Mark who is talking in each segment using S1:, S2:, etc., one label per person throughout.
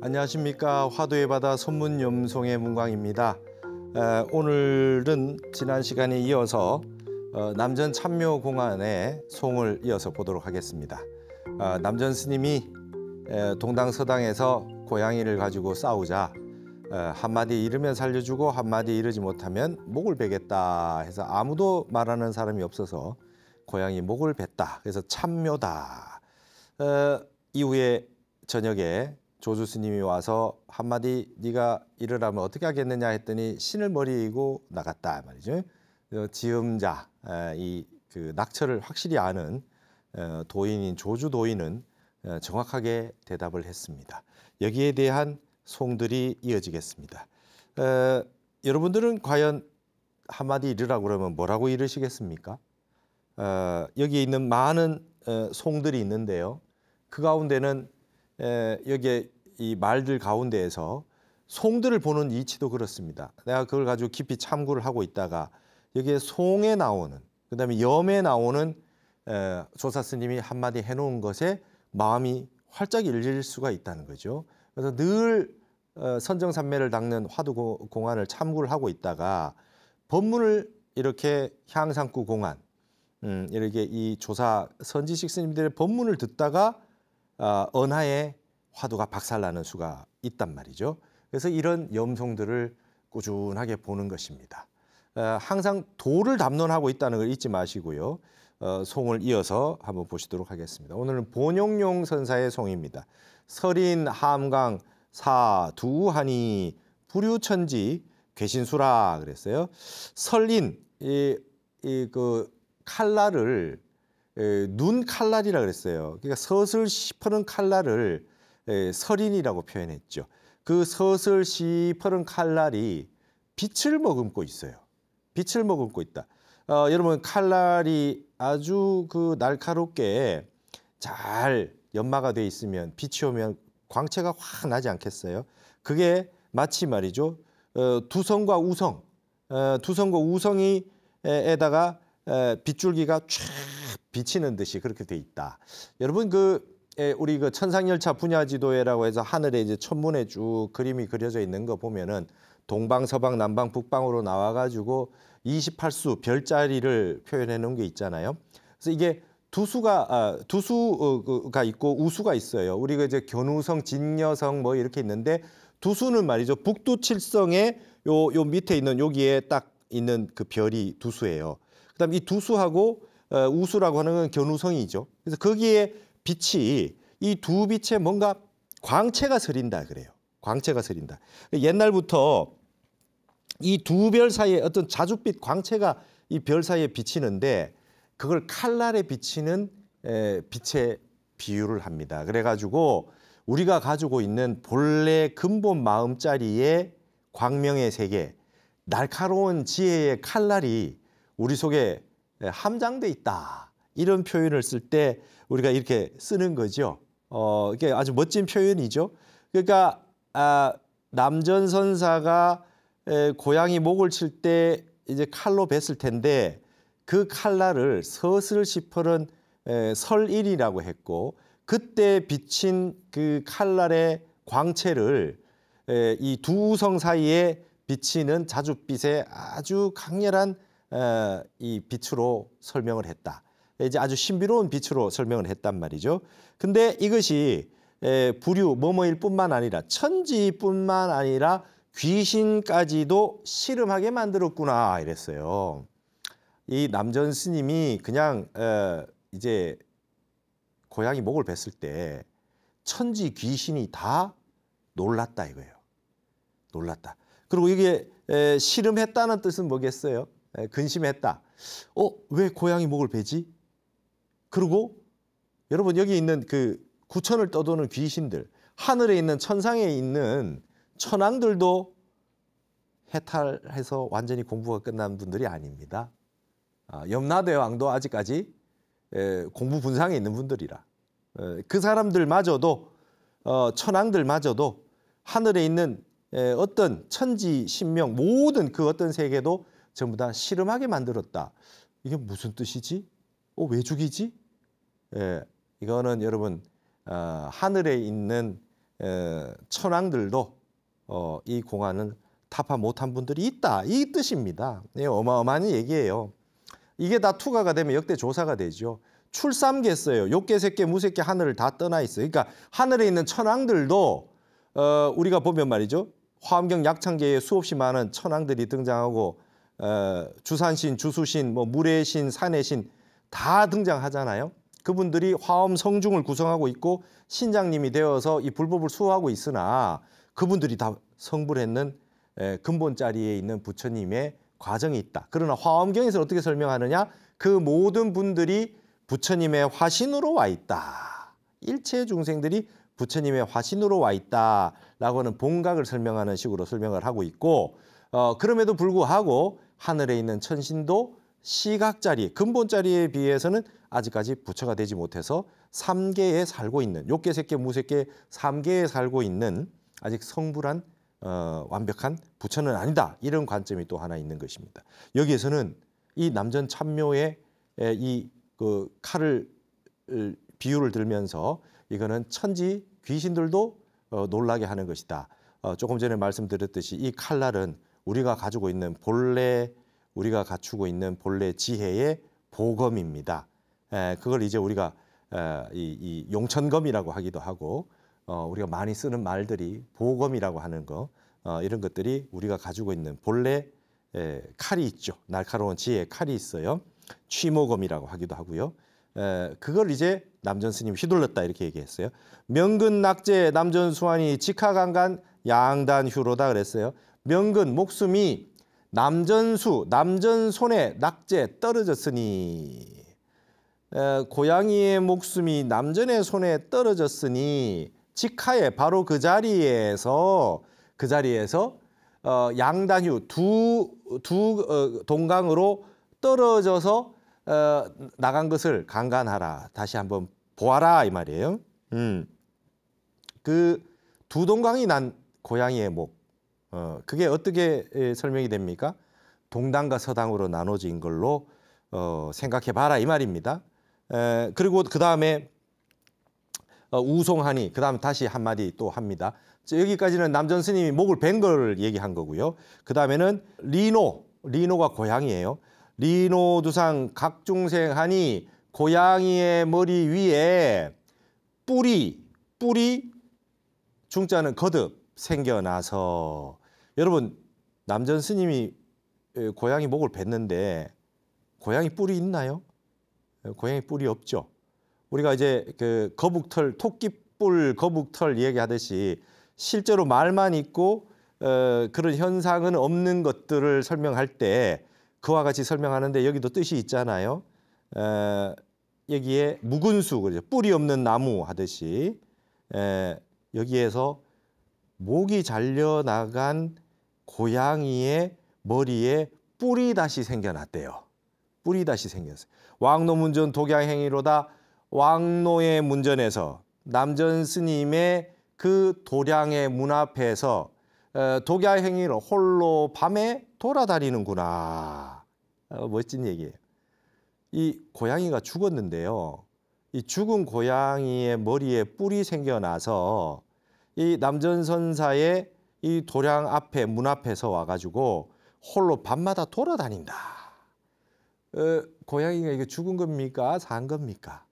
S1: 안녕하십니까. 화도의 바다 선문염송의 문광입니다. 오늘은 지난 시간에 이어서 남전 참묘공안의 송을 이어서 보도록 하겠습니다. 남전 스님이 동당서당에서 고양이를 가지고 싸우자 한마디 이르면 살려주고 한마디 이르지 못하면 목을 베겠다 해서 아무도 말하는 사람이 없어서 고양이 목을 뱄다. 그래서 참묘다. 이후에 저녁에 조주 스님이 와서 한마디 네가 이르라면 어떻게 하겠느냐 했더니 신을 머리이고 나갔다 말이죠. 지음자 이 그 낙처를 확실히 아는 도인인 조주 도인은 정확하게 대답을 했습니다. 여기에 대한 송들이 이어지겠습니다. 여러분들은 과연 한마디 이르라고 그러면 뭐라고 이르시겠습니까? 여기에 있는 많은 송들이 있는데요. 그 가운데는 여기에 이 말들 가운데에서 송들을 보는 이치도 그렇습니다. 내가 그걸 가지고 깊이 참고를 하고 있다가 여기에 송에 나오는 그다음에 염에 나오는 조사 스님이 한마디 해놓은 것에 마음이 활짝 열릴 수가 있다는 거죠. 그래서 늘 선정산매를 닦는 화두공안을 참고를 하고 있다가 법문을 이렇게 향상구 공안 이렇게 이 조사 선지식 스님들의 법문을 듣다가 언하에 화두가 박살나는 수가 있단 말이죠. 그래서 이런 염송들을 꾸준하게 보는 것입니다. 항상 도를 담론하고 있다는 걸 잊지 마시고요. 송을 이어서 한번 보시도록 하겠습니다. 오늘은 본용용 선사의 송입니다. 설인 함강 사두하니 부류천지 괴신수라 그랬어요. 설인 그 칼날을 눈 칼날이라 그랬어요. 그러니까 서슬 시퍼런 칼날을 설인이라고 표현했죠. 그 서슬 시퍼런 칼날이 빛을 머금고 있어요. 빛을 머금고 있다. 여러분 칼날이 아주 그 날카롭게 잘 연마가 돼 있으면 빛이 오면 광채가 확 나지 않겠어요? 그게 마치 말이죠. 두성과 우성, 두성과 우성이 에다가 빗줄기가 쫙 비치는 듯이 그렇게 돼 있다. 여러분 우리 그 천상열차 분야지도회라고 해서 하늘에 이제 천문에 쭉 그림이 그려져 있는 거 보면은 동방, 서방, 남방, 북방으로 나와가지고 28수 별자리를 표현해 놓은 게 있잖아요. 그래서 이게 두수가 있고 우수가 있어요. 우리가 이제 견우성, 진여성 뭐 이렇게 있는데 두수는 말이죠. 북두칠성에 요 밑에 있는 여기에 딱 있는 그 별이 두수예요. 그다음 이 두수하고 우수라고 하는 건 견우성이죠. 그래서 거기에 빛이 이 두 빛에 뭔가 광채가 서린다 그래요. 광채가 서린다. 옛날부터 이 두 별 사이에 어떤 자줏빛 광채가 이 별 사이에 비치는데 그걸 칼날에 비치는 빛의 비유를 합니다. 그래가지고 우리가 가지고 있는 본래 근본 마음자리의 광명의 세계, 날카로운 지혜의 칼날이 우리 속에 함장돼 있다. 이런 표현을 쓸 때 우리가 이렇게 쓰는 거죠. 이게 아주 멋진 표현이죠. 그러니까 남전선사가 고양이 목을 칠 때 이제 칼로 뱄을 텐데 그 칼날을 서슬 시퍼런 설일이라고 했고 그때 비친 그 칼날의 광채를 이 두 우성 사이에 비치는 자줏빛의 아주 강렬한 이 빛으로 설명을 했다. 이제 아주 신비로운 빛으로 설명을 했단 말이죠. 근데 이것이 부류 뭐뭐일 뿐만 아니라 천지뿐만 아니라 귀신까지도 씨름하게 만들었구나 이랬어요. 이 남전 스님이 그냥 이제 고양이 목을 뱄을 때 천지 귀신이 다 놀랐다 이거예요. 놀랐다. 그리고 이게 씨름했다는 뜻은 뭐겠어요? 근심했다. 왜 고양이 목을 베지? 그리고 여러분 여기 있는 그 구천을 떠도는 귀신들, 하늘에 있는 천상에 있는 천왕들도 해탈해서 완전히 공부가 끝난 분들이 아닙니다. 염라대왕도 아직까지 공부 분상에 있는 분들이라. 그 사람들마저도 천왕들마저도 하늘에 있는 어떤 천지 신명 모든 그 어떤 세계도 전부 다 씨름하게 만들었다. 이게 무슨 뜻이지? 왜 죽이지? 이거는 여러분 하늘에 있는 천왕들도 이 공안을 타파 못한 분들이 있다, 이 뜻입니다. 네, 어마어마한 얘기예요. 이게 다 투가가 되면 역대 조사가 되죠. 출삼계였어요. 욕계, 색계, 무색계 하늘을 다 떠나 있어요. 그러니까 하늘에 있는 천왕들도 우리가 보면 말이죠. 화엄경 약창계에 수없이 많은 천왕들이 등장하고 주산신, 주수신, 뭐 물의 신, 산의 신 다 등장하잖아요. 그분들이 화엄 성중을 구성하고 있고 신장님이 되어서 이 불법을 수호하고 있으나 그분들이 다 성불했는 근본 자리에 있는 부처님의 과정이 있다. 그러나 화엄경에서 어떻게 설명하느냐? 그 모든 분들이 부처님의 화신으로 와 있다. 일체 중생들이 부처님의 화신으로 와 있다라고 하는 본각을 설명하는 식으로 설명을 하고 있고 그럼에도 불구하고 하늘에 있는 천신도 시각 자리, 근본 자리에 비해서는 아직까지 부처가 되지 못해서 삼계에 살고 있는 욕계, 색계, 무색계 삼계에 살고 있는 아직 성불한 완벽한 부처는 아니다. 이런 관점이 또 하나 있는 것입니다. 여기에서는 이 남전 참묘의 그 칼을 비유를 들면서 이거는 천지 귀신들도 놀라게 하는 것이다. 조금 전에 말씀드렸듯이 이 칼날은 우리가 가지고 있는 우리가 갖추고 있는 본래 지혜의 보검입니다. 그걸 이제 우리가 이 용천검이라고 하기도 하고 우리가 많이 쓰는 말들이 보검이라고 하는 거 이런 것들이 우리가 가지고 있는 본래 칼이 있죠. 날카로운 지혜의 칼이 있어요. 취모검이라고 하기도 하고요. 그걸 이제 남전 스님 휘둘렀다 이렇게 얘기했어요. 명근 낙제 남전 수환이 직하강간 양단휴로다 그랬어요. 명근 목숨이 남전 손에 낙제 떨어졌으니 고양이의 목숨이 남전의 손에 떨어졌으니 직하에 바로 그 자리에서 양단휴 두 동강으로 떨어져서 나간 것을 강간하라. 다시 한번 보아라 이 말이에요. 그 두 동강이 난 고양이의 목. 그게 어떻게 설명이 됩니까? 동당과 서당으로 나눠진 걸로 생각해봐라 이 말입니다. 그리고 그 다음에 우송하니 그 다음에 다시 한마디 또 합니다. 여기까지는 남전 스님이 목을 벤 걸 얘기한 거고요. 그 다음에는 리노가 고양이에요. 리노 두상 각중생하니 고양이의 머리 위에 뿔이 중자는 거듭 생겨나서 여러분 남전 스님이 고양이 목을 뱉는데 고양이 뿔이 있나요? 고양이 뿔이 없죠. 우리가 이제 그 거북털 토끼뿔 거북털 얘기하듯이 실제로 말만 있고 그런 현상은 없는 것들을 설명할 때 그와 같이 설명하는데 여기도 뜻이 있잖아요. 여기에 묵은수 그죠? 뿔이 없는 나무 하듯이 여기에서 목이 잘려나간 고양이의 머리에 뿔이 다시 생겨났대요. 뿔이 다시 생겼어요. 왕노문전 독양행위로다. 왕노의 문전에서 남전 스님의 그 도량의 문 앞에서 독야행위로 홀로 밤에 돌아다니는구나. 멋진 얘기예요. 이 고양이가 죽었는데요. 이 죽은 고양이의 머리에 뿔이 생겨나서 이 남전선사의 이 도량 앞에 문 앞에서 와가지고 홀로 밤마다 돌아다닌다. 고양이가 이게 죽은 겁니까? 산 겁니까?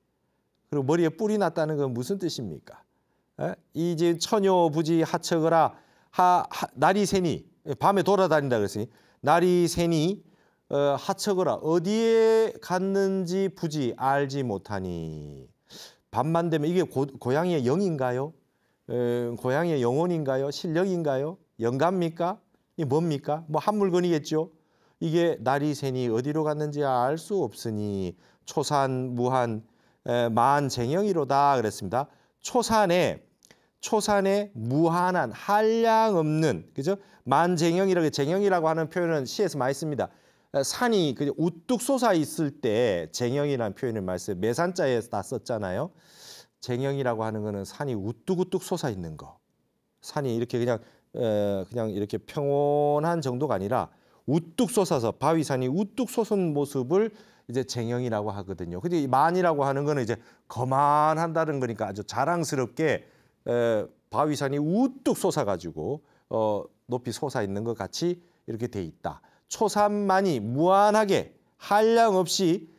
S1: 그리고 머리에 뿔이 났다는 건 무슨 뜻입니까? 이제 처녀부지 하척으라 나리새니 밤에 돌아다닌다 그랬으니 나리새니 하척으라 어디에 갔는지 부지 알지 못하니 밤만 되면 이게 고양이의 영인가요? 고양이의 영혼인가요? 실력인가요? 영감입니까? 이 뭡니까? 뭐 한 물건이겠죠. 이게 나리새니 어디로 갔는지 알 수 없으니 초산 무한 만쟁영이로다 그랬습니다. 초산에 무한한 한량 없는 그죠? 만쟁영이라고 쟁영이라고 하는 표현은 시에서 많이 씁니다. 산이 그 우뚝 솟아 있을 때 쟁영이라는 표현을 많이 써요. 매산자에 다 썼잖아요. 쟁영이라고 하는 거는 산이 우뚝우뚝 솟아 있는 거. 산이 이렇게 그냥 이렇게 평온한 정도가 아니라 우뚝 솟아서 바위산이 우뚝 솟은 모습을 이제 쟁영이라고 하거든요. 근데 이 만이라고 하는 거는 이제 거만한다는 거니까 아주 자랑스럽게 바위산이 우뚝 솟아가지고 높이 솟아 있는 것 같이 이렇게 돼 있다. 초산만이 무한하게 한량 없이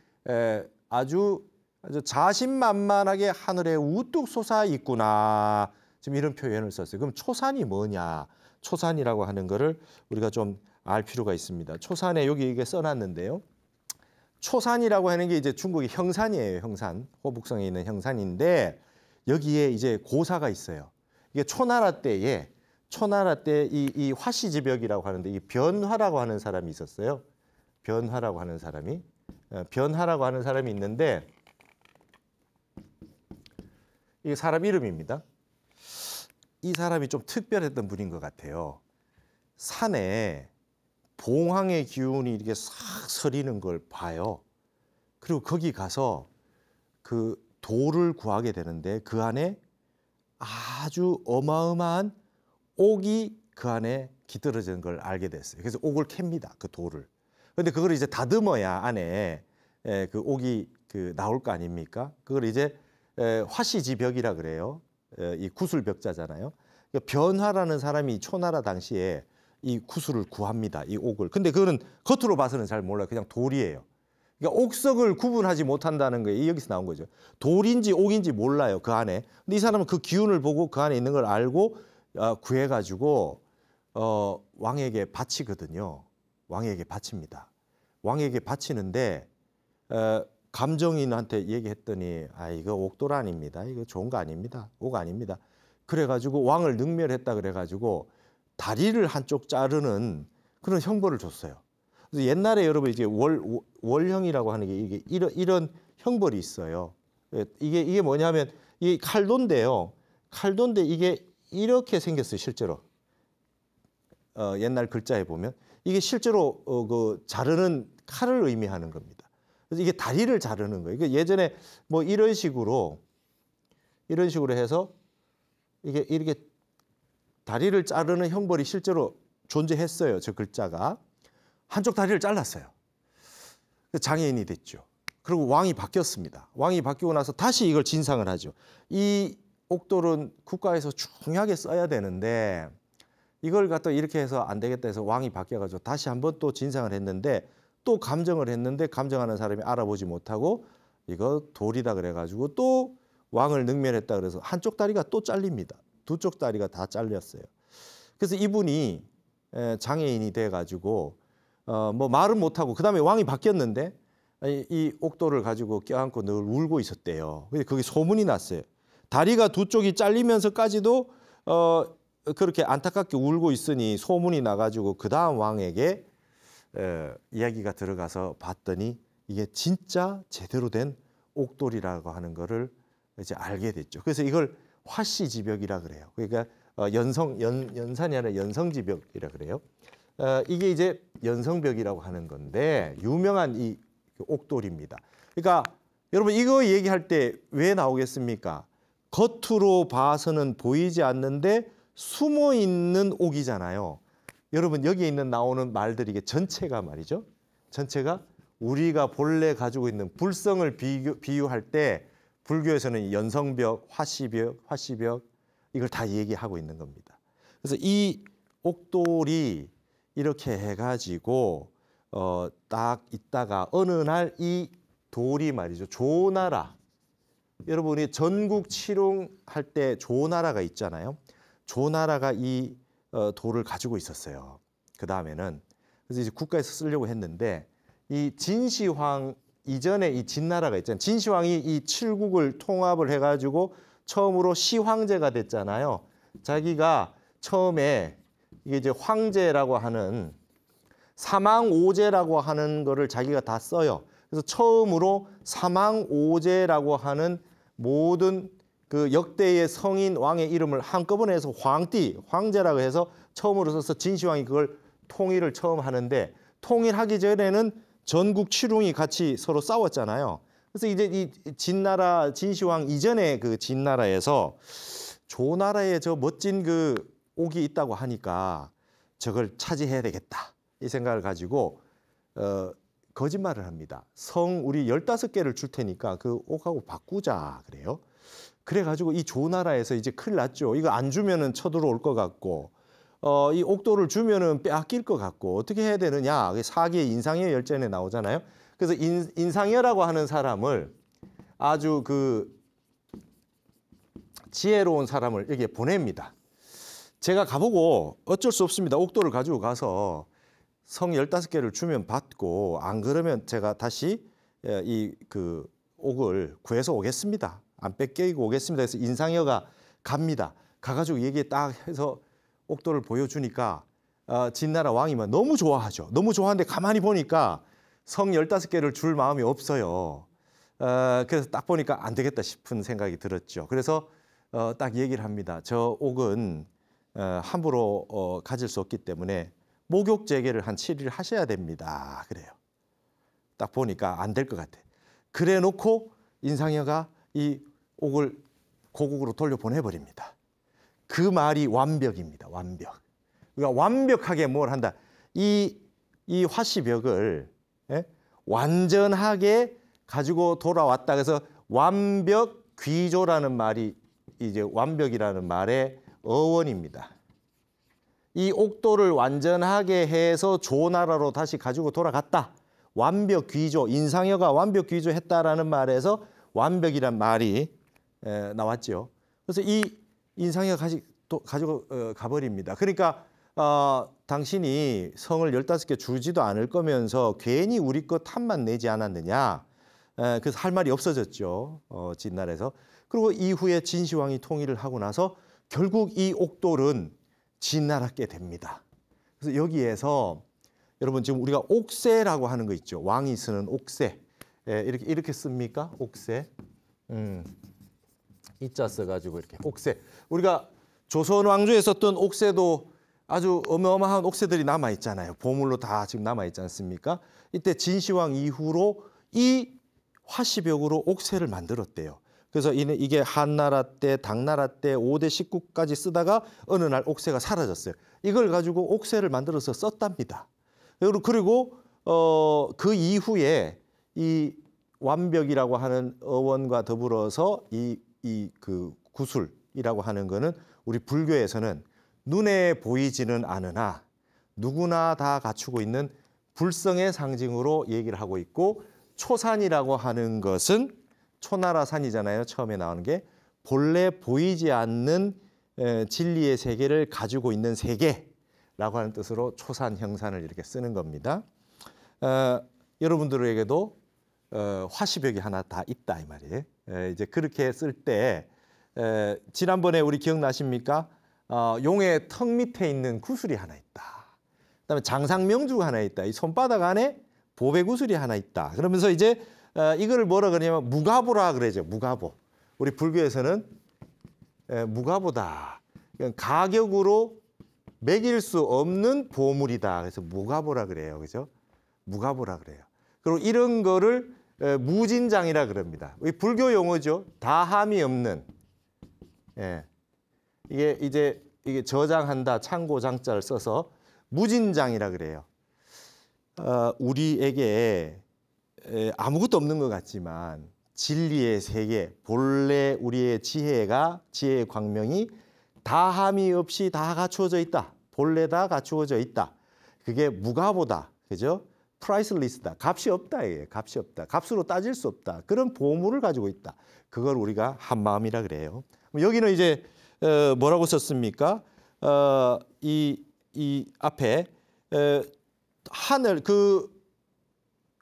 S1: 아주 자신만만하게 하늘에 우뚝 솟아 있구나. 지금 이런 표현을 썼어요. 그럼 초산이 뭐냐? 초산이라고 하는 거를 우리가 좀 알 필요가 있습니다. 초산에 여기 이게 써놨는데요. 초산이라고 하는 게 이제 중국의 형산이에요. 형산. 호북성에 있는 형산인데 여기에 이제 고사가 있어요. 이게 초나라 때 이 화시지벽이라고 하는데 이 변화라고 하는 사람이 있었어요. 변화라고 하는 사람이 있는데 이게 사람 이름입니다. 이 사람이 좀 특별했던 분인 것 같아요. 산에 봉황의 기운이 이렇게 싹 서리는 걸 봐요. 그리고 거기 가서 그 돌을 구하게 되는데 그 안에 아주 어마어마한 옥이 그 안에 깃들어지는 걸 알게 됐어요. 그래서 옥을 캡니다. 그 돌을. 근데 그걸 이제 다듬어야 안에 그 옥이 그 나올 거 아닙니까? 그걸 이제 화시지벽이라 그래요. 이 구슬벽자잖아요. 그러니까 변화라는 사람이 초나라 당시에 이 구슬을 구합니다. 이 옥을. 근데 그거는 겉으로 봐서는 잘 몰라요. 그냥 돌이에요. 그러니까 옥석을 구분하지 못한다는 거예요. 여기서 나온 거죠. 돌인지 옥인지 몰라요. 그 안에. 근데 이 사람은 그 기운을 보고 그 안에 있는 걸 알고 구해가지고 왕에게 바치거든요. 왕에게 바칩니다. 왕에게 바치는데 감정인한테 얘기했더니 이거 옥돌 아닙니다. 이거 좋은 거 아닙니다. 옥 아닙니다. 그래가지고 왕을 능멸했다 그래가지고 다리를 한쪽 자르는 그런 형벌을 줬어요. 그래서 옛날에 여러분 이제 월형이라고 하는 게 이게 이런 형벌이 있어요. 이게 뭐냐면 이게 칼도인데요. 칼도인데 이게 이렇게 생겼어요. 실제로 옛날 글자에 보면 이게 실제로 그 자르는 칼을 의미하는 겁니다. 그래서 이게 다리를 자르는 거예요. 이게 예전에 뭐 이런 식으로 해서 이게 이렇게 다리를 자르는 형벌이 실제로 존재했어요. 저 글자가. 한쪽 다리를 잘랐어요. 장애인이 됐죠. 그리고 왕이 바뀌었습니다. 왕이 바뀌고 나서 다시 이걸 진상을 하죠. 이 옥돌은 국가에서 중요하게 써야 되는데 이걸 갖다 이렇게 해서 안 되겠다 해서 왕이 바뀌어가지고 다시 한번 또 진상을 했는데 또 감정을 했는데 감정하는 사람이 알아보지 못하고 이거 돌이다 그래가지고 또 왕을 능멸했다 그래서 한쪽 다리가 또 잘립니다. 두 쪽 다리가 다 잘렸어요. 그래서 이분이 장애인이 돼가지고 뭐 말은 못하고 그다음에 왕이 바뀌었는데 이 옥돌을 가지고 껴안고 늘 울고 있었대요. 근데 그게 소문이 났어요. 다리가 두 쪽이 잘리면서까지도 그렇게 안타깝게 울고 있으니 소문이 나가지고 그 다음 왕에게 이야기가 들어가서 봤더니 이게 진짜 제대로 된 옥돌이라고 하는 거를 이제 알게 됐죠. 그래서 이걸 화시지벽이라 그래요. 그러니까 연산이 아니라 연성지벽이라 그래요. 이게 이제 연성벽이라고 하는 건데 유명한 이 옥돌입니다. 그러니까 여러분 이거 얘기할 때 왜 나오겠습니까? 겉으로 봐서는 보이지 않는데 숨어 있는 옥이잖아요. 여러분 여기에 있는 나오는 말들이 이게 전체가 말이죠. 전체가 우리가 본래 가지고 있는 불성을 비유할 때 불교에서는 연성벽, 화시벽 이걸 다 얘기하고 있는 겁니다. 그래서 이 옥돌이 이렇게 해가지고 딱 있다가 어느 날 이 돌이 말이죠. 조나라. 여러분이 전국 칠흥할 때 조나라가 있잖아요. 조나라가 이 돌을 가지고 있었어요. 그 다음에는 그래서 이제 국가에서 쓰려고 했는데 이 진시황 이전에 이 진나라가 있잖아요. 진시황이 이 칠국을 통합을 해가지고 처음으로 시황제가 됐잖아요. 자기가 처음에 이게 이제 황제라고 하는 사망오제라고 하는 거를 자기가 다 써요. 그래서 처음으로 사망오제라고 하는 모든 그 역대의 성인 왕의 이름을 한꺼번에 해서 황제라고 해서 처음으로 써서 진시황이 그걸 통일을 처음 하는데 통일하기 전에는 전국 칠흥이 같이 서로 싸웠잖아요. 그래서 이제 이 진나라 진시황 이전에 그 진나라에서 조나라에 저 멋진 그 옥이 있다고 하니까 저걸 차지해야 되겠다 이 생각을 가지고 거짓말을 합니다. 성 우리 15개를 줄 테니까 그 옥하고 바꾸자 그래요. 그래가지고 이 조나라에서 이제 큰일 났죠. 이거 안 주면은 쳐들어올 것 같고, 이 옥도를 주면은 빼앗길 것 같고, 어떻게 해야 되느냐. 사기의 인상여 열전에 나오잖아요. 그래서 인상여라고 하는 사람을 아주 그 지혜로운 사람을 여기에 보냅니다. 제가 가보고 어쩔 수 없습니다. 옥도를 가지고 가서 성 15개를 주면 받고, 안 그러면 제가 다시 이 그 옥을 구해서 오겠습니다. 안 뺏기고 오겠습니다. 그래서 인상여가 갑니다. 가가지고 얘기 딱 해서 옥도를 보여주니까 진나라 왕이 너무 좋아하죠. 너무 좋아하는데 가만히 보니까 성 15개를 줄 마음이 없어요. 그래서 딱 보니까 안 되겠다 싶은 생각이 들었죠. 그래서 딱 얘기를 합니다. 저 옥은 함부로 가질 수 없기 때문에 목욕 재개를 한 7일 하셔야 됩니다. 그래요. 딱 보니까 안 될 것 같아. 그래 놓고 인상여가 이 옥을 고국으로 돌려보내버립니다. 그 말이 완벽입니다. 완벽. 그러니까 완벽하게 뭘 한다. 이 화시벽을 완전하게 가지고 돌아왔다. 그래서 완벽 귀조라는 말이 이제 완벽이라는 말의 어원입니다. 이 옥도를 완전하게 해서 조나라로 다시 가지고 돌아갔다. 완벽 귀조, 인상여가 완벽 귀조했다라는 말에서 완벽이란 말이 나왔죠. 그래서 이 인상여가 가지고 가버립니다. 그러니까 당신이 성을 15개 주지도 않을 거면서 괜히 우리 것 탐만 내지 않았느냐. 그래서 할 말이 없어졌죠. 진나라에서. 그리고 이후에 진시황이 통일을 하고 나서 결국 이 옥돌은 진나라께 됩니다. 그래서 여기에서 여러분 지금 우리가 옥새라고 하는 거 있죠. 왕이 쓰는 옥새. 이렇게 씁니까? 옥새. 이자 써가지고 이렇게 옥새. 우리가 조선 왕조에 썼던 옥새도 아주 어마어마한 옥새들이 남아 있잖아요. 보물로 다 지금 남아 있지 않습니까? 이때 진시황 이후로 이 화시벽으로 옥새를 만들었대요. 그래서 이게 한나라 때, 당나라 때 5대 19까지 쓰다가 어느 날 옥새가 사라졌어요. 이걸 가지고 옥새를 만들어서 썼답니다. 그리고 그 이후에 이 완벽이라고 하는 어원과 더불어서 그 구술이라고 하는 거는 우리 불교에서는 눈에 보이지는 않으나 누구나 다 갖추고 있는 불성의 상징으로 얘기를 하고 있고, 초산이라고 하는 것은 초나라 산이잖아요. 처음에 나오는 게 본래 보이지 않는 진리의 세계를 가지고 있는 세계라고 하는 뜻으로 초산 형산을 이렇게 쓰는 겁니다. 여러분들에게도 화시벽이 하나 다 있다 이 말이에요. 이제 그렇게 쓸 때 지난번에 우리 기억나십니까? 용의 턱 밑에 있는 구슬이 하나 있다. 그다음에 장상명주가 하나 있다. 이 손바닥 안에 보배 구슬이 하나 있다. 그러면서 이제 이거를 뭐라 그러냐면 무가보라 그러죠. 무가보. 우리 불교에서는 무가보다. 가격으로 매길 수 없는 보물이다. 그래서 무가보라 그래요. 그죠? 무가보라 그래요. 그리고 이런 거를 무진장이라 그럽니다. 불교 용어죠. 다함이 없는. 예. 이게 저장한다, 창고 장자를 써서 무진장이라 그래요. 우리에게 아무것도 없는 것 같지만 진리의 세계, 본래 우리의 지혜의 광명이 다함이 없이 다 갖추어져 있다. 본래 다 갖추어져 있다. 그게 무가보다, 그죠? 프라이슬리스다. 값이 없다. 이게 값이 없다. 값으로 따질 수 없다. 그런 보물을 가지고 있다. 그걸 우리가 한마음이라 그래요. 여기는 이제 뭐라고 썼습니까? 이 앞에 하늘 그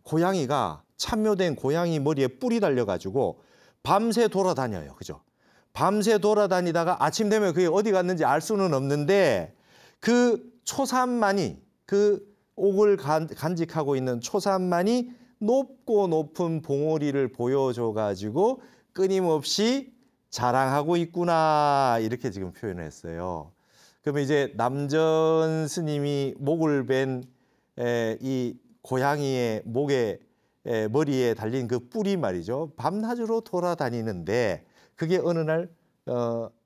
S1: 고양이가 참묘된 고양이 머리에 뿔이 달려가지고 밤새 돌아다녀요. 그죠? 밤새 돌아다니다가 아침 되면 그게 어디 갔는지 알 수는 없는데 그 초산만이 그 옥을 간직하고 있는 초산만이 높고 높은 봉오리를 보여줘가지고 끊임없이 자랑하고 있구나 이렇게 지금 표현을 했어요. 그러면 이제 남전 스님이 목을 벤 이 고양이의 목에 머리에 달린 그 뿔이 말이죠. 밤낮으로 돌아다니는데 그게 어느 날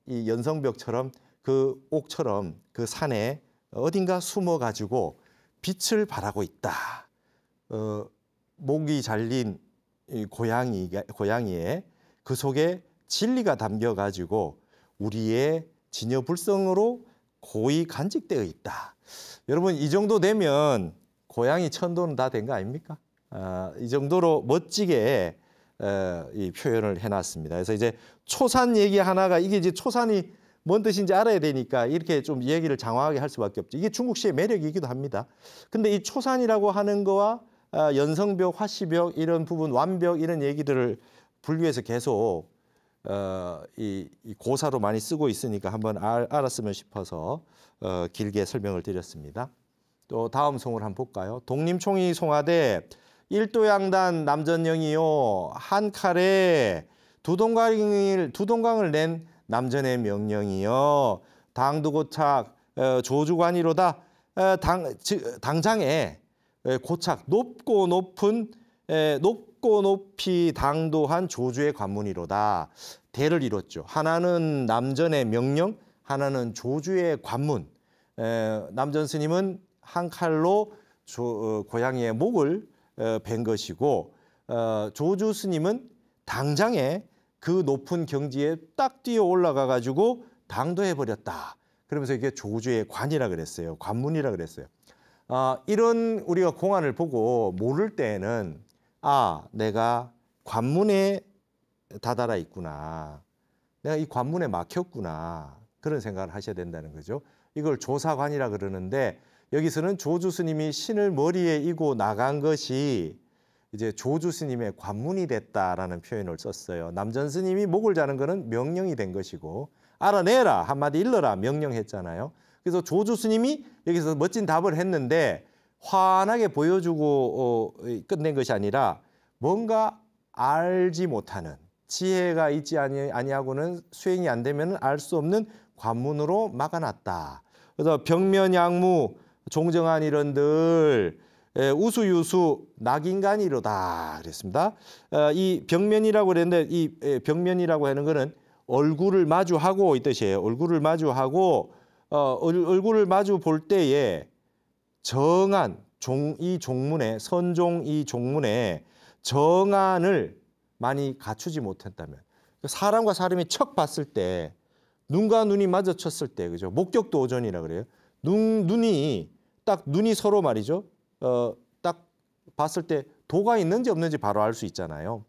S1: 이 연성벽처럼 그 옥처럼 그 산에 어딘가 숨어가지고 빛을 발하고 있다. 목이 잘린 이 고양이의 그 속에 진리가 담겨 가지고 우리의 진여불성으로 고이 간직되어 있다. 여러분 이 정도 되면 고양이 천도는 다 된 거 아닙니까? 이 정도로 멋지게 이 표현을 해놨습니다. 그래서 이제 초산 얘기 하나가 이게 이제 초산이 뭔 뜻인지 알아야 되니까 이렇게 좀 얘기를 장황하게 할 수밖에 없죠. 이게 중국시의 매력이기도 합니다. 근데 이 초산이라고 하는 거와 연성벽, 화시벽 이런 부분, 완벽 이런 얘기들을 분류해서 계속 이 고사로 많이 쓰고 있으니까 한번 알았으면 싶어서 길게 설명을 드렸습니다. 또 다음 송을 한번 볼까요? 독림총이 송하되 일도양단 남전령이요 한 칼에 두 동강을 낸 남전의 명령이요 당두고착 조주관이로다. 당장에 고착 높고 높이 당도한 조주의 관문이로다. 대를 이뤘죠. 하나는 남전의 명령, 하나는 조주의 관문. 남전 스님은 한 칼로 고양이의 목을 벤 것이고 조주 스님은 당장에 그 높은 경지에 딱 뛰어 올라가 가지고 당도해 버렸다. 그러면서 이게 조주의 관이라 그랬어요. 관문이라 그랬어요. 이런 우리가 공안을 보고 모를 때에는 내가 관문에 다다라 있구나. 내가 이 관문에 막혔구나. 그런 생각을 하셔야 된다는 거죠. 이걸 조사관이라 그러는데 여기서는 조주 스님이 신을 머리에 이고 나간 것이 이제 조주 스님의 관문이 됐다라는 표현을 썼어요. 남전 스님이 목을 자는 거는 명령이 된 것이고 알아내라 한마디 일러라 명령했잖아요. 그래서 조주 스님이 여기서 멋진 답을 했는데 환하게 보여주고 끝낸 것이 아니라 뭔가 알지 못하는 지혜가 있지 아니하고는 수행이 안 되면 알 수 없는 관문으로 막아놨다. 그래서 병면양무 종정한 이런들 우수유수 낙인간이로다 그랬습니다. 이 병면이라고 그랬는데 이 병면이라고 하는 거는 얼굴을 마주하고 이 뜻이에요. 얼굴을 마주하고 얼굴을 마주 볼 때에 정한 이 종문에 선종 이 종문에 정한을 많이 갖추지 못했다면 사람과 사람이 척 봤을 때 눈과 눈이 마주쳤을 때 그죠? 목격도 오전이라 그래요. 눈이 서로 말이죠. 딱 봤을 때 도가 있는지 없는지 바로 알 수 있잖아요.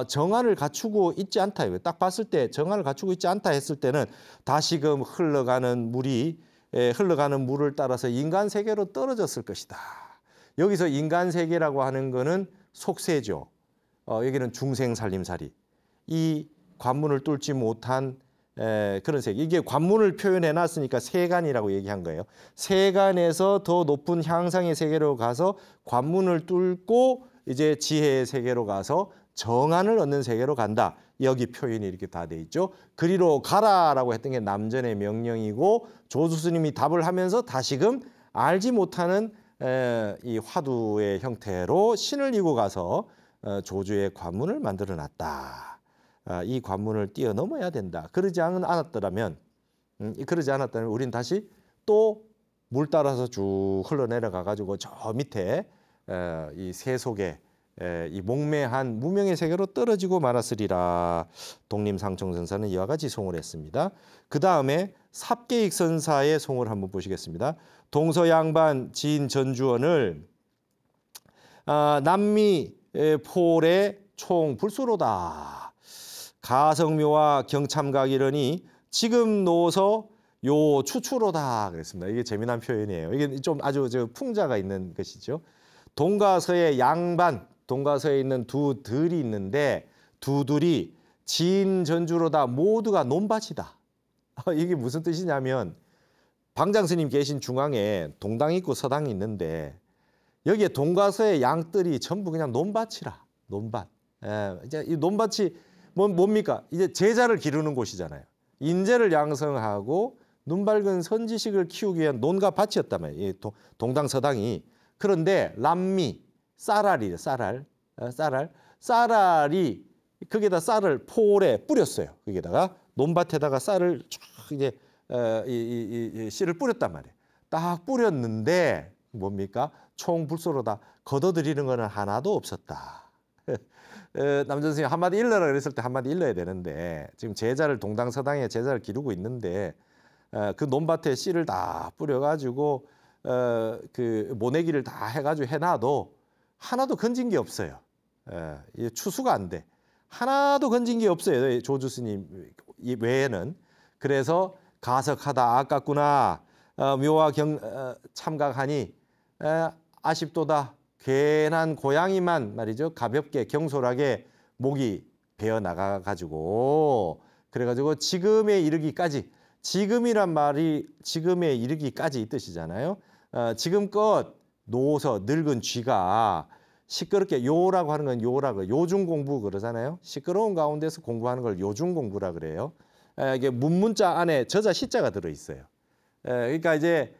S1: 정한을 갖추고 있지 않다. 딱 봤을 때 정한을 갖추고 있지 않다 했을 때는 다시금 흘러가는 물을 따라서 인간 세계로 떨어졌을 것이다. 여기서 인간 세계라고 하는 거는 속세죠. 여기는 중생 살림살이. 이 관문을 뚫지 못한 그런 세계. 이게 관문을 표현해 놨으니까 세간이라고 얘기한 거예요. 세간에서 더 높은 향상의 세계로 가서 관문을 뚫고 이제 지혜의 세계로 가서 정안을 얻는 세계로 간다. 여기 표현이 이렇게 다 돼 있죠. 그리로 가라라고 했던 게 남전의 명령이고 조주 스님이 답을 하면서 다시금 알지 못하는 이 화두의 형태로 신을 이고 가서 조주의 관문을 만들어 놨다. 이 관문을 뛰어넘어야 된다. 그러지 않았다면 우리는 다시 또 물 따라서 쭉 흘러내려가 가지고 저 밑에 이 새 속에 이 목매한 무명의 세계로 떨어지고 말았으리라. 독림상총선사는 이와 같이 송을 했습니다. 그 다음에 삽계익선사의 송을 한번 보시겠습니다. 동서양반 지인 전주원을 남미 폴의 총불수로다. 가성묘와 경참각이러니 지금 노서 요 추추로다 그랬습니다. 이게 재미난 표현이에요. 이게 좀 아주 풍자가 있는 것이죠. 동가서의 양반, 동가서에 있는 두 들이 있는데 두 들이 지인 전주로다 모두가 논밭이다. 이게 무슨 뜻이냐면 방장스님 계신 중앙에 동당 있고 서당이 있는데 여기에 동가서의 양들이 전부 그냥 논밭이라. 논밭. 이제 이 논밭이 뭡니까? 이제 제자를 기르는 곳이잖아요. 인재를 양성하고 눈밝은 선지식을 키우기 위한 논과 밭이었단 말이에요. 이 동당 서당이. 그런데 람미, 쌀알이에요. 쌀알이 거기에다 쌀을 폴에 뿌렸어요. 거기에다가 논밭에다가 쌀을 쫙 이제 이 씨를 뿌렸단 말이에요. 딱 뿌렸는데 뭡니까? 총불소로다. 걷어들이는 거는 하나도 없었다. 남전 스님 한마디 일러라 그랬을 때 한마디 일러야 되는데 지금 제자를 동당서당에 제자를 기르고 있는데 그 논밭에 씨를 다 뿌려가지고 그 모내기를 다 해가지고 해놔도 하나도 건진 게 없어요. 이게 추수가 안 돼. 하나도 건진 게 없어요. 조주 스님 외에는. 그래서 가석하다 아깝구나. 묘와 참각하니 아쉽도다. 괜한 고양이만 말이죠. 가볍게 경솔하게 목이 베어 나가가지고 그래가지고 지금에 이르기까지 지금이란 말이 지금에 이르기까지 이 뜻이잖아요. 지금껏 노서 늙은 쥐가 시끄럽게 요라고 하는 건 요라고 요중 공부 그러잖아요. 시끄러운 가운데서 공부하는 걸 요중 공부라 그래요. 이게 문문자 안에 저자 시자가 들어 있어요. 그러니까 이제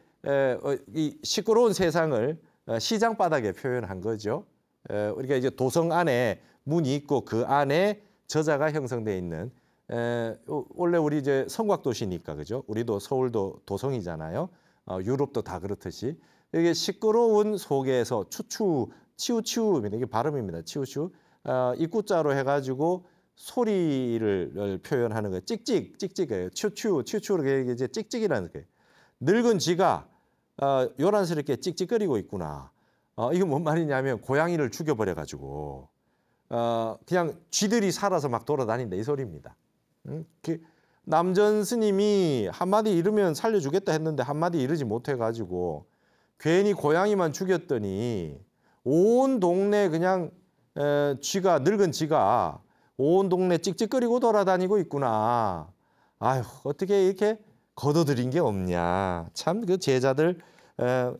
S1: 이 시끄러운 세상을 시장 바닥에 표현한 거죠. 우리가 이제 도성 안에 문이 있고 그 안에 저자가 형성돼 있는 원래 우리 이제 성곽도시니까 그죠? 우리도 서울도 도성이잖아요. 유럽도 다 그렇듯이 이게 시끄러운 속에서 치우치우 이게 발음입니다. 치우치우 입구자로 해가지고 소리를 표현하는 거예요. 찍찍이에요. 치우치우로 이제 찍찍이라는 거예요. 늙은 쥐가 요란스럽게 찍찍거리고 있구나. 이거 뭔 말이냐면 고양이를 죽여버려가지고 그냥 쥐들이 살아서 막 돌아다닌다 이 소리입니다. 남전 스님이 한마디 이르면 살려주겠다 했는데 한마디 이르지 못해가지고 괜히 고양이만 죽였더니 온 동네 그냥 늙은 쥐가 온 동네 찍찍거리고 돌아다니고 있구나. 아휴 어떻게 이렇게 거둬들인 게 없냐. 참 그 제자들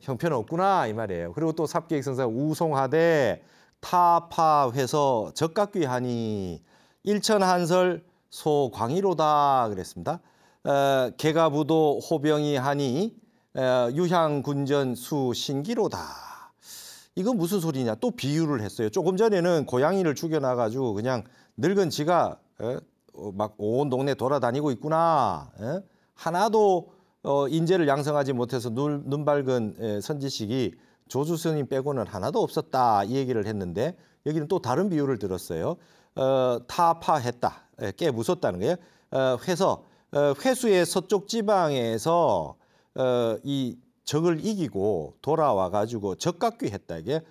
S1: 형편없구나 이 말이에요. 그리고 또 삽기익성사 우송하되 타파회서 적각귀하니 일천한설 소광이로다 그랬습니다. 개가부도 호병이 하니 유향군전 수신기로다. 이건 무슨 소리냐. 또 비유를 했어요. 조금 전에는 고양이를 죽여놔가지고 그냥 늙은 쥐가 막 온 동네 돌아다니고 있구나. 하나도 인재를 양성하지 못해서 눈 밝은 선지식이 조주 스님 빼고는 하나도 없었다 이 얘기를 했는데 여기는 또 다른 비유를 들었어요. 타파했다. 깨무섰다는 거예요. 회수의 서쪽 지방에서 이 적을 이기고 돌아와 가지고 적각귀했다. 이게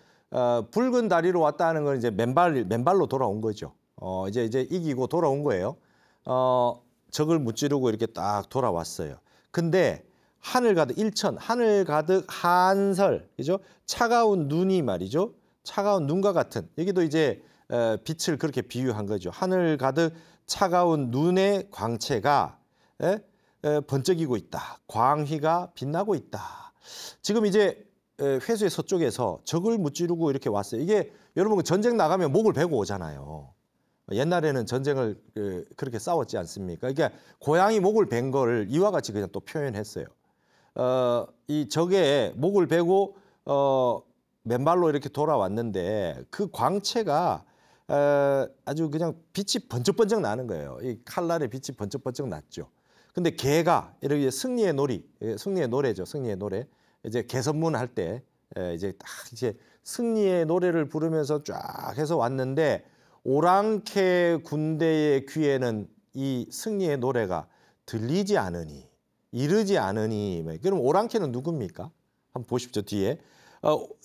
S1: 붉은 다리로 왔다는 건 이제 맨발로 돌아온 거죠. 이제 이기고 돌아온 거예요. 적을 무찌르고 이렇게 딱 돌아왔어요. 근데 하늘 가득 일천, 하늘 가득 한설, 그죠? 차가운 눈이 말이죠. 차가운 눈과 같은 여기도 이제 빛을 그렇게 비유한 거죠. 하늘 가득 차가운 눈의 광채가 번쩍이고 있다. 광휘가 빛나고 있다. 지금 이제 회수의 서쪽에서 적을 무찌르고 이렇게 왔어요. 이게 여러분 전쟁 나가면 목을 베고 오잖아요. 옛날에는 전쟁을 그렇게 싸웠지 않습니까? 그러니까 고양이 목을 벤 거를 이와 같이 그냥 또 표현했어요. 이 적의 목을 베고 맨발로 이렇게 돌아왔는데 그 광채가 아주 그냥 빛이 번쩍번쩍 나는 거예요. 이 칼날의 빛이 번쩍번쩍 났죠. 근데 개가 이렇게 승리의 놀이, 승리의 노래죠. 승리의 노래. 이제 개선문 할 때 이제 딱 이제 승리의 노래를 부르면서 쫙 해서 왔는데 오랑캐 군대의 귀에는 이 승리의 노래가 들리지 않으니 이르지 않으니 그럼 오랑캐는 누굽니까? 한번 보십시오. 뒤에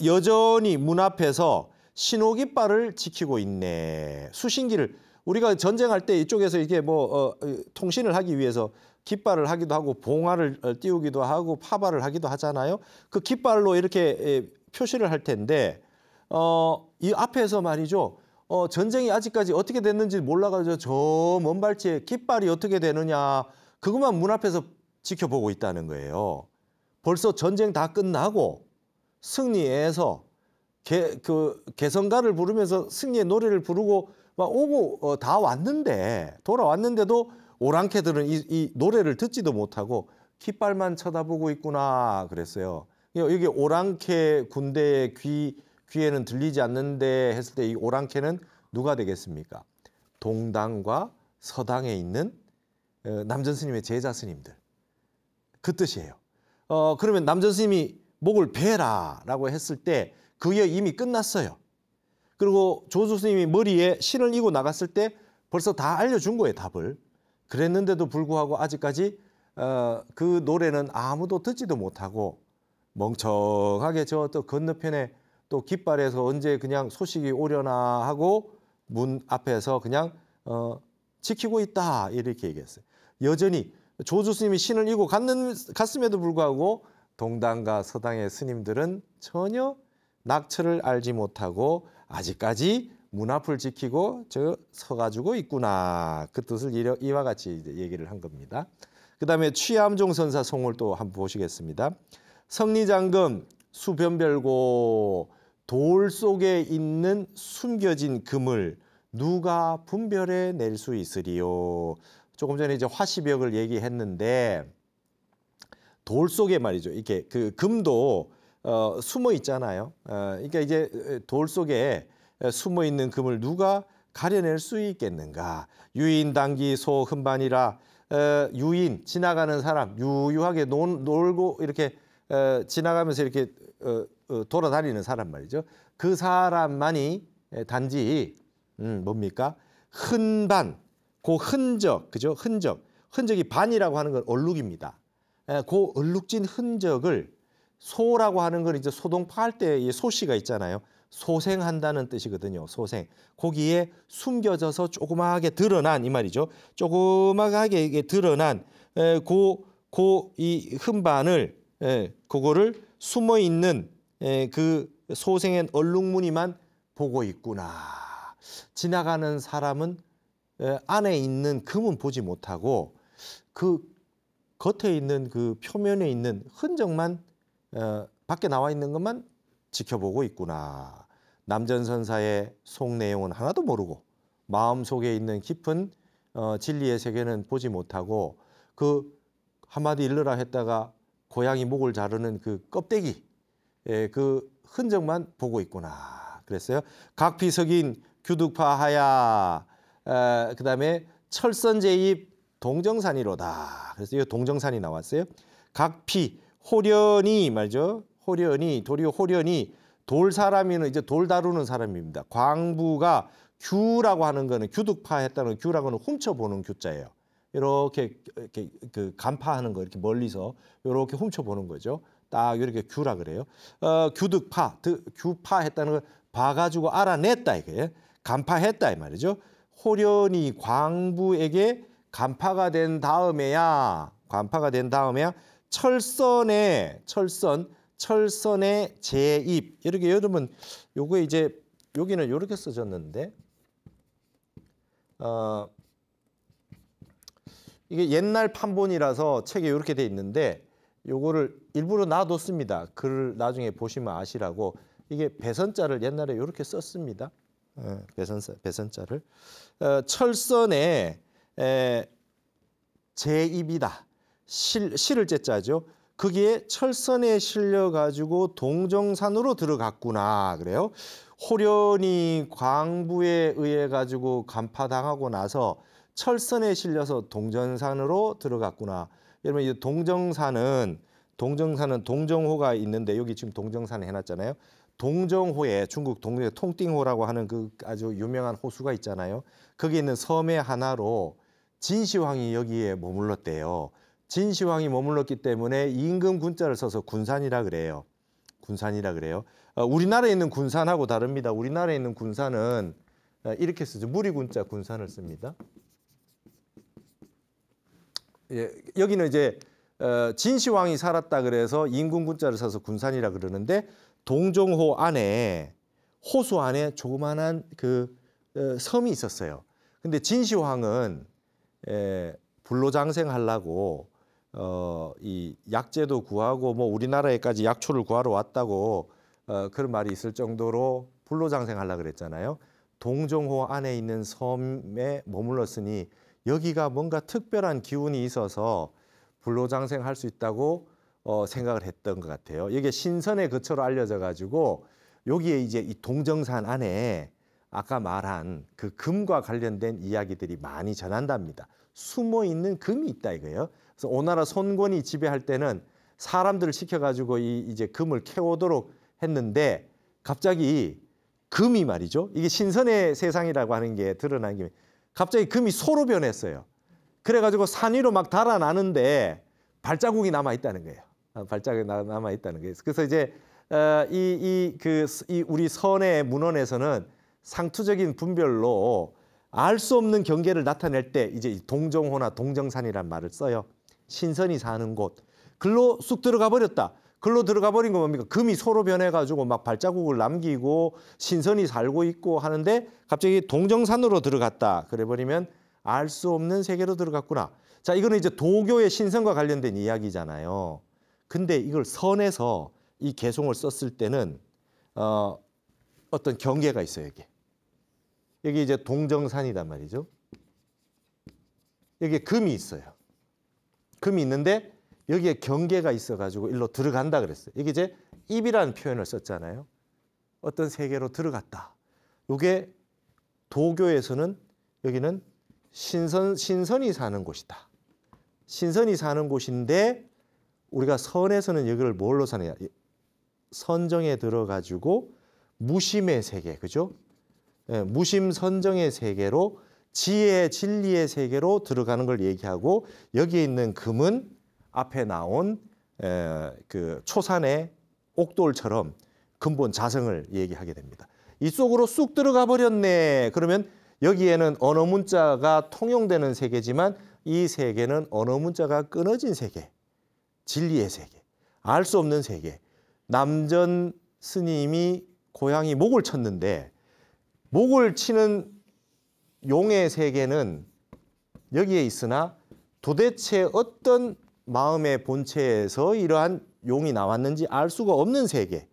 S1: 여전히 문 앞에서 신호깃발을 지키고 있네. 수신기를 우리가 전쟁할 때 이쪽에서 이게 뭐 통신을 하기 위해서 깃발을 하기도 하고 봉화를 띄우기도 하고 파발을 하기도 하잖아요. 그 깃발로 이렇게 표시를 할 텐데 이 앞에서 말이죠. 전쟁이 아직까지 어떻게 됐는지 몰라가지고 저 먼 발치에 깃발이 어떻게 되느냐 그것만 문 앞에서 지켜보고 있다는 거예요. 벌써 전쟁 다 끝나고 승리해서 개성가를 부르면서 승리의 노래를 부르고 막 오고 다 왔는데 돌아왔는데도 오랑캐들은 이 노래를 듣지도 못하고 깃발만 쳐다보고 있구나 그랬어요. 여기 오랑캐 군대의 귀에는 들리지 않는데 했을 때 이 오랑캐는 누가 되겠습니까? 동당과 서당에 있는 남전 스님의 제자 스님들. 그 뜻이에요. 그러면 남전 스님이 목을 베라라고 했을 때 그게 이미 끝났어요. 그리고 조수 스님이 머리에 신을 이고 나갔을 때 벌써 다 알려준 거예요, 답을. 그랬는데도 불구하고 아직까지 그 노래는 아무도 듣지도 못하고 멍청하게 저 또 건너편에 또 깃발에서 언제 그냥 소식이 오려나 하고 문 앞에서 그냥 지키고 있다 이렇게 얘기했어요. 여전히 조수 스님이 신을 이고 갔음에도 불구하고 동당과 서당의 스님들은 전혀 낙처를 알지 못하고 아직까지 문 앞을 지키고 저 서가지고 있구나. 그 뜻을 이와 같이 이제 얘기를 한 겁니다. 그다음에 취암종 선사 송을 또 한번 보시겠습니다. 성리장금 수변별고 돌 속에 있는 숨겨진 금을 누가 분별해 낼 수 있으리요. 조금 전에 이제 화시벽을 얘기했는데 돌 속에 말이죠. 이렇게 그 금도 숨어 있잖아요. 그러니까 이제 돌 속에 숨어 있는 금을 누가 가려낼 수 있겠는가? 유인 당기 소 흔반이라 유인 지나가는 사람 유유하게 놀고 이렇게 지나가면서 이렇게 돌아다니는 사람 말이죠. 그 사람만이 단지 뭡니까? 흔반, 그 흔적, 그죠? 흔적이 반이라고 하는 건 얼룩입니다. 그 얼룩진 흔적을 소라고 하는 건 이제 소동파 할 때 소씨가 있잖아요. 소생한다는 뜻이거든요. 소생. 거기에 숨겨져서 조그맣게 드러난 이 말이죠. 조그맣게 이게 드러난 이 흔반을 그거를 숨어 있는 그 소생한 얼룩무늬만 보고 있구나. 지나가는 사람은 안에 있는 금은 보지 못하고 그 겉에 있는 그 표면에 있는 흔적만 밖에 나와 있는 것만 지켜보고 있구나. 남전선사의 속 내용은 하나도 모르고 마음속에 있는 깊은 진리의 세계는 보지 못하고 그 한마디 일러라 했다가 고양이 목을 자르는 그 껍데기 그 흔적만 보고 있구나. 그랬어요. 각피석인 규득파하야 그다음에 철선제입 동정산이로다. 그래서 이 동정산이 나왔어요. 각피 호련이 말죠. 호련이 도리어 호련이 돌 사람이는 이제 돌 다루는 사람입니다. 광부가 규라고 하는 거는 규득파 했다는 규라고는 훔쳐보는 규자예요. 이렇게 그 간파하는 거 이렇게 멀리서 이렇게 훔쳐보는 거죠. 딱 이렇게 규라 그래요. 규득파, 규파 했다는 걸 봐가지고 알아냈다 이게 간파했다 이 말이죠. 호련이 광부에게 간파가 된 다음에야 철선의 재입 이렇게 여러분 요거 이제 여기는 이렇게 써졌는데 이게 옛날 판본이라서 책에 이렇게 돼 있는데 요거를 일부러 놔뒀습니다. 글을 나중에 보시면 아시라고 이게 배선자를 옛날에 이렇게 썼습니다. 배선자를 철선의 재입이다. 실을 제자죠. 거기에 철선에 실려 가지고 동정산으로 들어갔구나 그래요. 호련이 광부에 의해 가지고 간파당하고 나서 철선에 실려서 동정산으로 들어갔구나. 여러분 이 동정산은 동정호가 있는데 여기 지금 동정산 해놨잖아요. 동정호에 중국 동정의 통띵호라고 하는 그 아주 유명한 호수가 있잖아요. 거기 있는 섬의 하나로 진시황이 여기에 머물렀대요. 진시황이 머물렀기 때문에 임금 군자를 써서 군산이라 그래요. 우리나라에 있는 군산하고 다릅니다. 우리나라에 있는 군산은 이렇게 쓰죠. 무리군자 군산을 씁니다. 여기는 이제 진시황이 살았다 그래서 임금 군자를 써서 군산이라 그러는데 동정호 안에 호수 안에 조그만한 그 섬이 있었어요. 근데 진시황은 불로장생하려고 이 약재도 구하고 뭐 우리나라에까지 약초를 구하러 왔다고 그런 말이 있을 정도로 불로장생하려고 그랬잖아요. 동정호 안에 있는 섬에 머물렀으니 여기가 뭔가 특별한 기운이 있어서 불로장생할 수 있다고 생각을 했던 것 같아요. 이게 신선의 거처로 알려져 가지고 여기에 이제 이 동정산 안에 아까 말한 그 금과 관련된 이야기들이 많이 전한답니다. 숨어 있는 금이 있다 이거예요. 그래서 오나라 손권이 지배할 때는 사람들을 시켜가지고 이제 금을 캐오도록 했는데 갑자기 금이 말이죠. 이게 신선의 세상이라고 하는 게 드러난 김에 갑자기 금이 소로 변했어요. 그래가지고 산 위로 막 달아나는데 발자국이 남아 있다는 거예요. 발자국이 남아 있다는 거예요. 그래서 이제 우리 선의 문헌에서는 상투적인 분별로 알 수 없는 경계를 나타낼 때 이제 동정호나 동정산이란 말을 써요. 신선이 사는 곳. 글로 쑥 들어가 버렸다. 글로 들어가 버린 거 뭡니까? 금이 소로 변해가지고 막 발자국을 남기고 신선이 살고 있고 하는데 갑자기 동정산으로 들어갔다. 그래 버리면 알 수 없는 세계로 들어갔구나. 자, 이거는 이제 도교의 신선과 관련된 이야기잖아요. 근데 이걸 선에서 이 개송을 썼을 때는 어떤 경계가 있어요, 여기. 여기 이제 동정산이단 말이죠. 여기에 금이 있어요. 금이 있는데 여기에 경계가 있어가지고 일로 들어간다 그랬어요. 이게 이제 입이라는 표현을 썼잖아요. 어떤 세계로 들어갔다. 이게 도교에서는 여기는 신선이 사는 곳이다. 신선이 사는 곳인데 우리가 선에서는 여기를 뭘로 사느냐. 선정에 들어가지고 무심의 세계, 그죠? 무심 선정의 세계로 지혜 진리의 세계로 들어가는 걸 얘기하고 여기에 있는 금은 앞에 나온 그 초산의 옥돌처럼 근본 자성을 얘기하게 됩니다. 이 속으로 쑥 들어가 버렸네. 그러면 여기에는 언어 문자가 통용되는 세계지만 이 세계는 언어 문자가 끊어진 세계, 진리의 세계, 알 수 없는 세계. 남전 스님이 고양이 목을 쳤는데 목을 치는 용의 세계는 여기에 있으나 도대체 어떤 마음의 본체에서 이러한 용이 나왔는지 알 수가 없는 세계.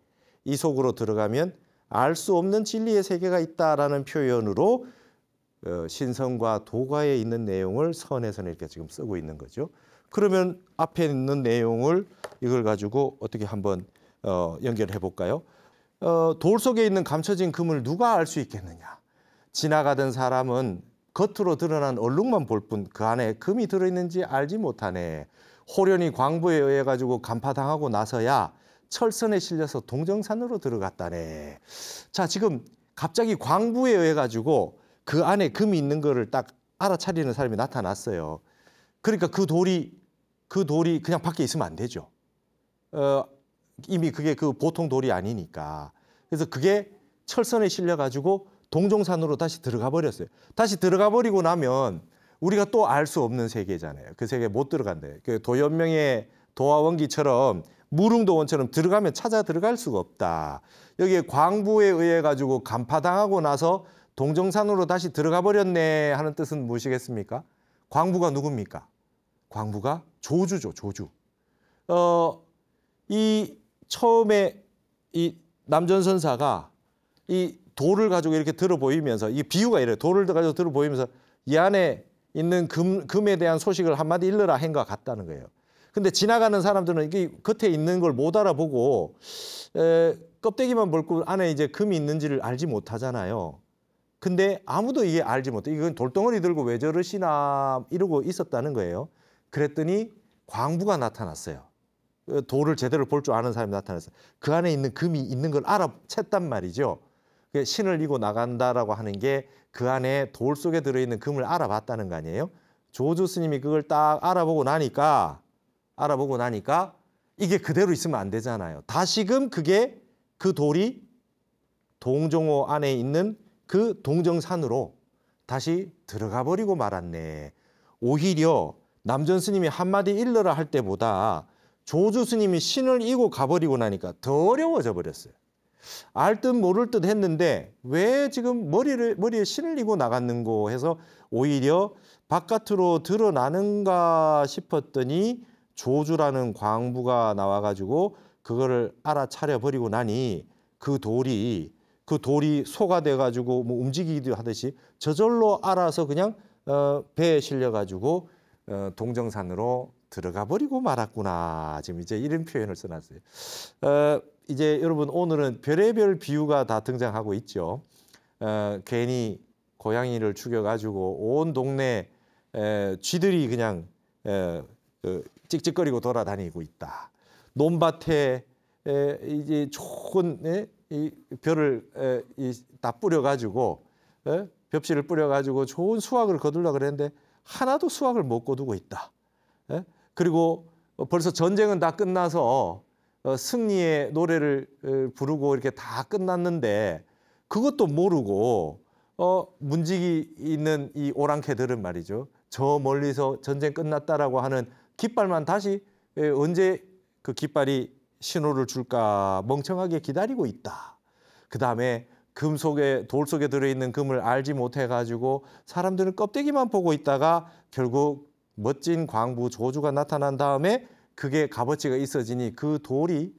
S1: 이 속으로 들어가면 알 수 없는 진리의 세계가 있다라는 표현으로 신선과 도가에 있는 내용을 선에서는 이렇게 지금 쓰고 있는 거죠. 그러면 앞에 있는 내용을 이걸 가지고 어떻게 한번 연결해 볼까요? 돌 속에 있는 감춰진 금을 누가 알 수 있겠느냐. 지나가던 사람은 겉으로 드러난 얼룩만 볼 뿐 그 안에 금이 들어있는지 알지 못하네. 호련히 광부에 의해 가지고 간파당하고 나서야 철선에 실려서 동정산으로 들어갔다네. 자, 지금 갑자기 광부에 의해 가지고 그 안에 금이 있는 거를 딱 알아차리는 사람이 나타났어요. 그러니까 그 돌이 그냥 밖에 있으면 안 되죠. 이미 그게 그 보통 돌이 아니니까. 그래서 그게 철선에 실려 가지고 동정산으로 다시 들어가 버렸어요. 다시 들어가 버리고 나면 우리가 또 알 수 없는 세계잖아요. 그 세계에 못 들어간대요. 그 도연명의 도화원기처럼 무릉도원처럼 들어가면 찾아 들어갈 수가 없다. 여기에 광부에 의해 가지고 간파당하고 나서 동정산으로 다시 들어가 버렸네 하는 뜻은 무엇이겠습니까? 광부가 누굽니까? 광부가 조주죠, 조주. 이 처음에 이 남전선사가 이 돌을 가지고 이렇게 들어 보이면서 이 비유가 이래요. 돌을 가지고 들어 보이면서 이 안에 있는 금에 대한 소식을 한마디 일러라 한 것 같다는 거예요. 근데 지나가는 사람들은 이게 겉에 있는 걸 못 알아보고 껍데기만 볼고 안에 이제 금이 있는지를 알지 못하잖아요. 근데 아무도 이게 알지 못해. 이건 돌덩어리 들고 왜 저러시나 이러고 있었다는 거예요. 그랬더니 광부가 나타났어요. 돌을 제대로 볼 줄 아는 사람이 나타났어요. 그 안에 있는 금이 있는 걸 알아챘단 말이죠. 신을 이고 나간다라고 하는 게 그 안에 돌 속에 들어있는 금을 알아봤다는 거 아니에요. 조주 스님이 그걸 딱 알아보고 나니까 이게 그대로 있으면 안 되잖아요. 다시금 그게 그 돌이 동정호 안에 있는 그 동정산으로 다시 들어가 버리고 말았네. 오히려 남전 스님이 한마디 일러라 할 때보다 조주 스님이 신을 이고 가버리고 나니까 더 어려워져 버렸어요. 알 듯 모를 듯 했는데 왜 지금 머리에 신을 이고 나갔는고 해서 오히려 바깥으로 드러나는가 싶었더니 조주라는 광부가 나와가지고 그거를 알아차려 버리고 나니 그 돌이 소가 돼가지고 뭐 움직이기도 하듯이 저절로 알아서 그냥 배에 실려가지고 동정산으로 들어가 버리고 말았구나. 지금 이제 이런 표현을 써놨어요. 이제 여러분 오늘은 별의별 비유가 다 등장하고 있죠. 괜히 고양이를 죽여가지고 온 동네 쥐들이 그냥 찍찍거리고 돌아다니고 있다. 논밭에 이제 좋은 이 벼를 다 뿌려가지고 벽실을 뿌려가지고 좋은 수확을 거두려고 그랬는데 하나도 수확을 못 거두고 있다. 그리고 벌써 전쟁은 다 끝나서 승리의 노래를 부르고 이렇게 다 끝났는데 그것도 모르고 문지기 있는 이 오랑캐들은 말이죠. 저 멀리서 전쟁 끝났다라고 하는 깃발만 다시 언제 그 깃발이 신호를 줄까 멍청하게 기다리고 있다. 그다음에 돌 속에 들어있는 금을 알지 못해가지고 사람들은 껍데기만 보고 있다가 결국 멋진 광부 조주가 나타난 다음에 그게 값어치가 있어지니 그 돌이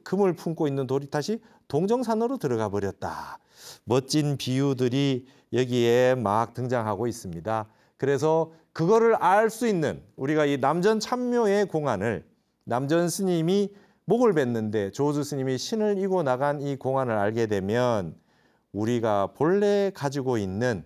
S1: 금을 품고 있는 돌이 다시 동정산으로 들어가 버렸다. 멋진 비유들이 여기에 막 등장하고 있습니다. 그래서 그거를 알 수 있는 우리가 이 남전 참묘의 공안을 남전 스님이 목을 뱉는데 조주 스님이 신을 이고 나간 이 공안을 알게 되면 우리가 본래 가지고 있는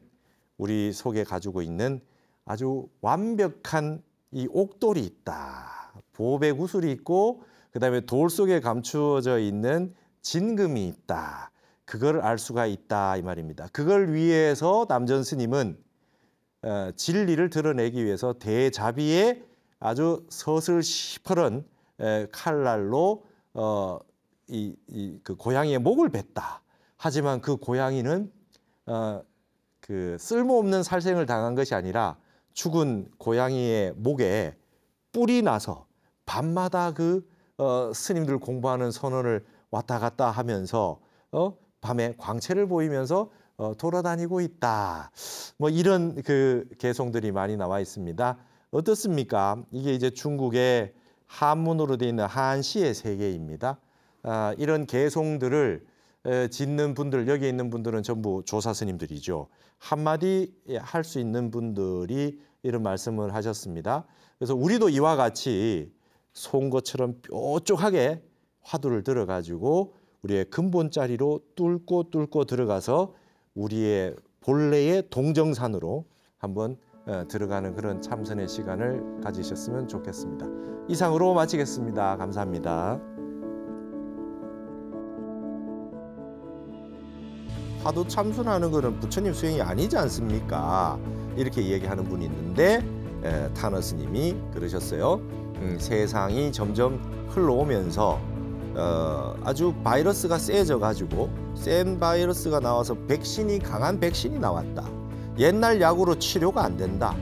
S1: 우리 속에 가지고 있는 아주 완벽한 이 옥돌이 있다. 보배 구슬이 있고 그다음에 돌 속에 감추어져 있는 진금이 있다. 그걸 알 수가 있다 이 말입니다. 그걸 위해서 남전 스님은 진리를 드러내기 위해서 대자비의 아주 서슬 시퍼런 칼날로 그 고양이의 목을 뱉다. 하지만 그 고양이는 그 쓸모없는 살생을 당한 것이 아니라 죽은 고양이의 목에 뿔이 나서 밤마다 그 스님들 공부하는 선원을 왔다 갔다 하면서 밤에 광채를 보이면서 돌아다니고 있다. 뭐 이런 그 개송들이 많이 나와 있습니다. 어떻습니까? 이게 이제 중국의 한문으로 되어 있는 한시의 세계입니다. 이런 개송들을 짓는 분들, 여기 있는 분들은 전부 조사 스님들이죠. 한마디 할 수 있는 분들이 이런 말씀을 하셨습니다. 그래서 우리도 이와 같이 송것처럼 뾰족하게 화두를 들어가지고 우리의 근본자리로 뚫고 들어가서 우리의 본래의 동정산으로 한번 들어가는 그런 참선의 시간을 가지셨으면 좋겠습니다. 이상으로 마치겠습니다. 감사합니다. 화두 참선하는 것은 부처님 수행이 아니지 않습니까? 이렇게 얘기하는 분이 있는데 타너 스님이 그러셨어요. 세상이 점점 흘러오면서 아주 바이러스가 세져 가지고 센 바이러스가 나와서 강한 백신이 나왔다. 옛날 약으로 치료가 안 된다.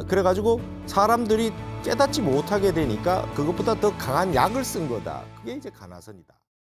S1: 그래가지고 사람들이 깨닫지 못하게 되니까 그것보다 더 강한 약을 쓴 거다. 그게 이제 가나선이다.